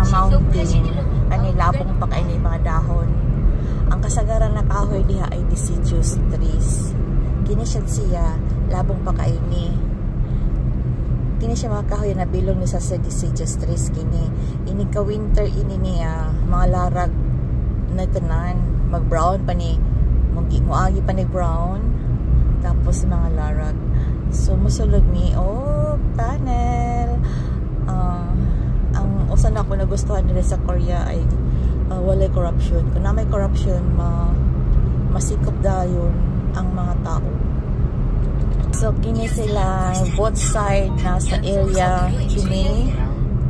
mountain ani labong pa kay ni mga dahon. Ang kasagaran na kahoy diha ay deciduous trees. Kini siya labong pa kay ni. Kini siya mga kahoy na bilong ni sa deciduous trees kini. Ini ka winter ini niya mga larag na tanan mag-brown pa ni muagi pa ni brown tapos mga larag. So musulod ni tunnel. Ang usan ako nagustuhan nila sa Korea ay walay corruption. Kung na may corruption, masikop dayon ang mga tao. So kini sila both side na sa area kini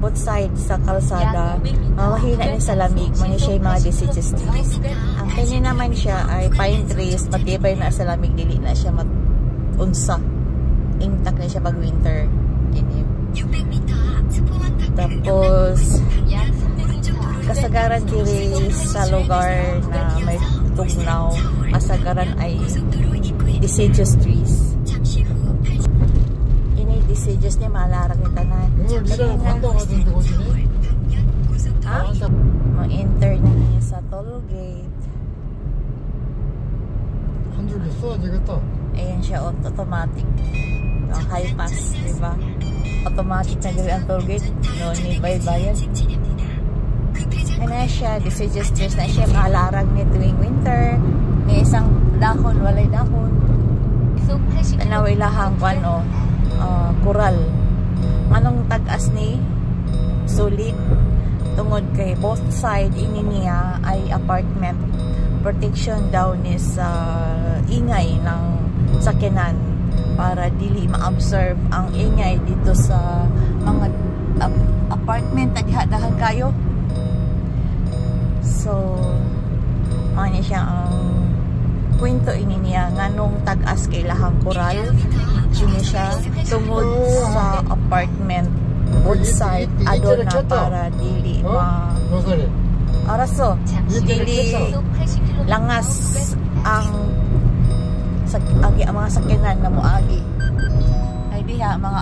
both side sa kalsada mahina ni sa lamig mo ni siya mga deciduous trees. Ang kanya naman siya ay pine trees, matibay na sa lamig, dili na siya unsa, intact na siya pag winter kini. Tapos kasagaran diri sa lugar na may tugnaw, kasagaran ay deciduous trees. Ini deciduous ni malarag ni tanan. Ma-enter na niya sa toll gate. Ayan siya, automatic. High pass, diba? Automatic na gawin ang toll gate. No need bayad. Ano siya, deciduous trees na siya, malarag ni tuwing winter. May isang dahon, walay dahon. Tanaway lahang kural. Anong tag-as ni sulit tungod kay both side ini niya ay apartment. Protection daw ni sa ingay ng sakyanan para dili ma-observe ang ingay dito sa mga apartment naghadahan kayo. So ano siya ang kwento ini niya nganong tag-as kay lahang kural. Sino siya tungod sa apartment both side adon na para dili araso dili langas ang mga sakyanan na moagi ay diha mga